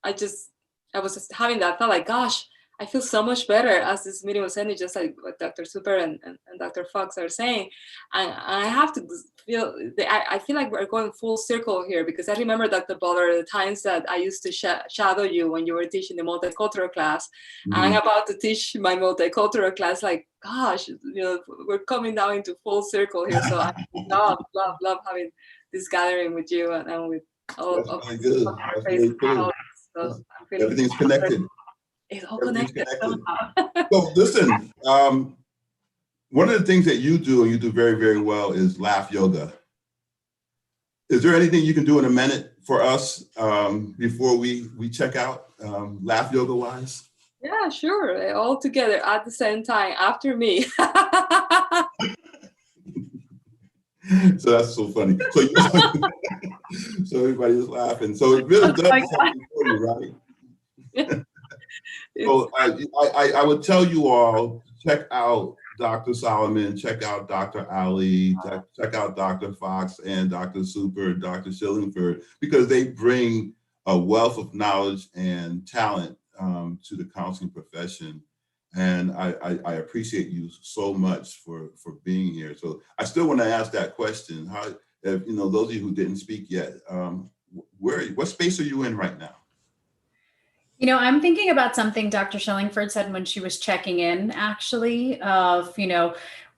Speaker 2: I was just having that thought, like, gosh, I feel so much better as this meeting was ending, just like what Dr. Super and Dr. Fox are saying. And I have to feel, I feel like we're going full circle here, because I remember, Dr. Butler, the times that I used to shadow you when you were teaching the multicultural class. Mm-hmm. And I'm about to teach my multicultural class, like, gosh, we're coming down into full circle here. So I love having this gathering with you and with all
Speaker 1: of
Speaker 2: our
Speaker 1: really cool. So everything's connected.
Speaker 2: It's all connected.
Speaker 1: So listen, one of the things that you do, and you do very, very well, is laugh yoga. Is there anything you can do in a minute for us before we check out, laugh yoga wise?
Speaker 2: Yeah, sure. All together at the same time after me.
Speaker 1: So that's so funny. So everybody's laughing. So it really does something for you, right?
Speaker 2: Yeah.
Speaker 1: So I would tell you all, check out Dr. Solomon, check out Dr. Ali, check out Dr. Fox and Dr. Super, Dr. Shillingford, because they bring a wealth of knowledge and talent to the counseling profession. And I appreciate you so much for being here. So I still want to ask that question. How, if, those of you who didn't speak yet, what space are you in right now?
Speaker 6: I'm thinking about something Dr. Shillingford said when she was checking in, actually, of,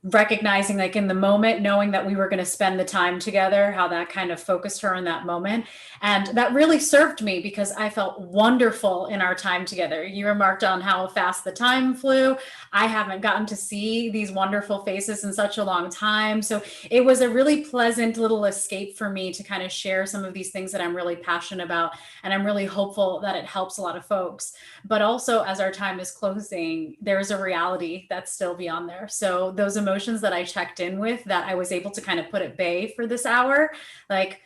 Speaker 6: recognizing, like, in the moment, knowing that we were going to spend the time together, how that kind of focused her in that moment. And that really served me because I felt wonderful in our time together. You remarked on how fast the time flew. I haven't gotten to see these wonderful faces in such a long time. So it was a really pleasant little escape for me to kind of share some of these things that I'm really passionate about. And I'm really hopeful that it helps a lot of folks. But also, as our time is closing, there's a reality that's still beyond there. So those emotions emotions that I checked in with that I was able to kind of put at bay for this hour, like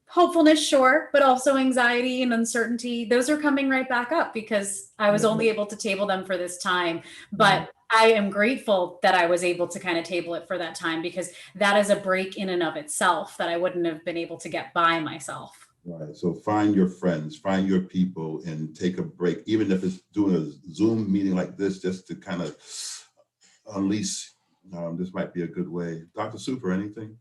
Speaker 6: hopefulness, sure, but also anxiety and uncertainty, those are coming right back up because I was only able to table them for this time. But I am grateful that I was able to kind of table it for that time, because that is a break in and of itself that I wouldn't have been able to get by myself.
Speaker 1: Right. So find your friends, find your people, and take a break, even if it's doing a Zoom meeting like this, just to kind of unleash. This might be a good way. Dr. Super, anything?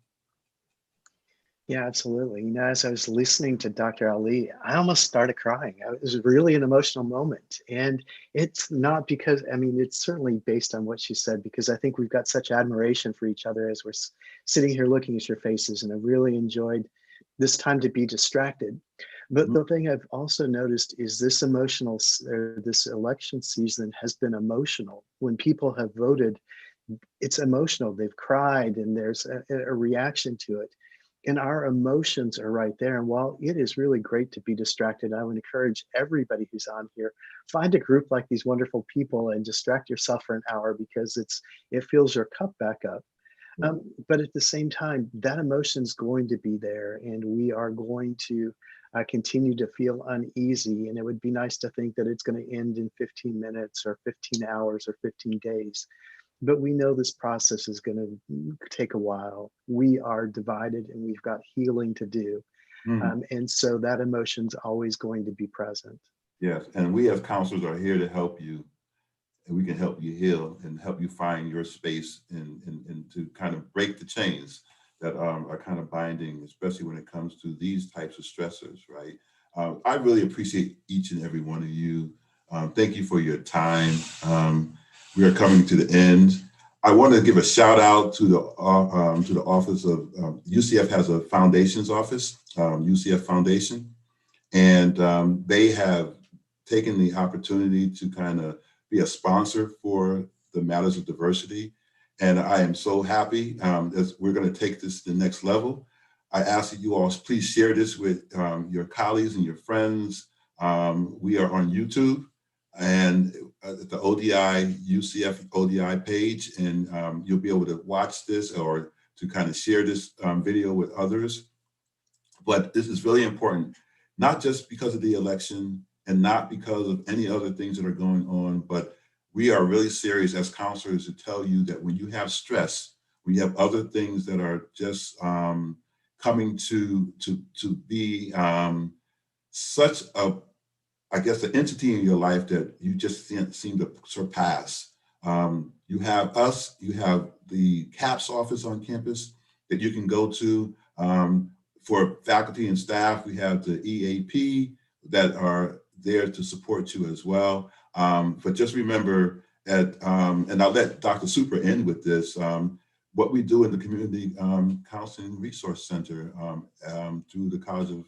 Speaker 3: Yeah, absolutely. As I was listening to Dr. Ali, I almost started crying. It was really an emotional moment. And it's not because, it's certainly based on what she said, because I think we've got such admiration for each other as we're sitting here looking at your faces. And I really enjoyed this time to be distracted. But the thing I've also noticed is this this election season has been emotional. When people have voted, it's emotional. They've cried and there's a reaction to it. And our emotions are right there. And while it is really great to be distracted, I would encourage everybody who's on here, find a group like these wonderful people and distract yourself for an hour, because it fills your cup back up. But at the same time, that emotion is going to be there, and we are going to continue to feel uneasy. And it would be nice to think that it's going to end in 15 minutes or 15 hours or 15 days. But we know this process is going to take a while. We are divided and we've got healing to do. And so that emotion's always going to be present.
Speaker 1: Yes, and we as counselors are here to help you, and we can help you heal and help you find your space and to kind of break the chains that are kind of binding, especially when it comes to these types of stressors, right? I really appreciate each and every one of you. Thank you for your time. We are coming to the end. I want to give a shout out to the office of UCF has a foundations office, UCF Foundation, and they have taken the opportunity to kind of be a sponsor for the Matters of Diversity. And I am so happy as we're going to take this to the next level. I ask that you all please share this with your colleagues and your friends. We are on YouTube and at the ODI, UCF ODI page, and you'll be able to watch this or to kind of share this video with others. But this is really important, not just because of the election and not because of any other things that are going on, but we are really serious as counselors to tell you that when you have stress, when you have other things that are just coming to be such a, I guess, the entity in your life that you just seem to surpass. You have us, you have the CAPS office on campus that you can go to. For faculty and staff, we have the EAP that are there to support you as well. But just remember, and I'll let Dr. Super end with this, what we do in the Community Counseling Resource Center through the College of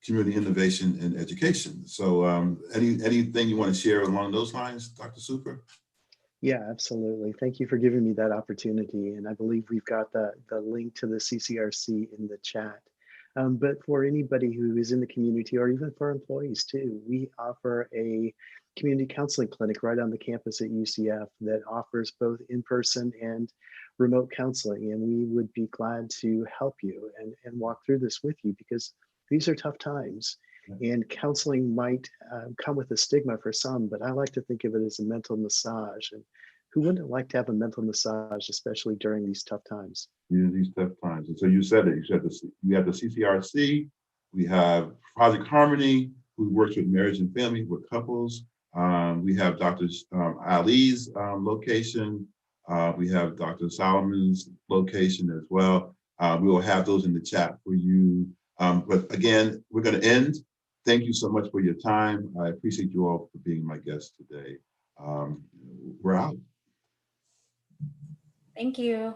Speaker 1: Community Innovation and Education. So anything you want to share along those lines, Dr. Super?
Speaker 3: Yeah, absolutely. Thank you for giving me that opportunity. And I believe we've got the link to the CCRC in the chat. But for anybody who is in the community, or even for employees too, we offer a community counseling clinic right on the campus at UCF that offers both in-person and remote counseling. And we would be glad to help you and walk through this with you, because these are tough times. And counseling might come with a stigma for some, but I like to think of it as a mental massage. And who wouldn't like to have a mental massage, especially during these tough times?
Speaker 1: Yeah, these tough times. And so you said it. You said this. We have the CCRC. We have Project Harmony, who works with marriage and family, with couples. We have Dr. Ali's location. We have Dr. Solomon's location as well. We will have those in the chat for you. But again, we're going to end. Thank you so much for your time. I appreciate you all for being my guests today. We're out.
Speaker 6: Thank you.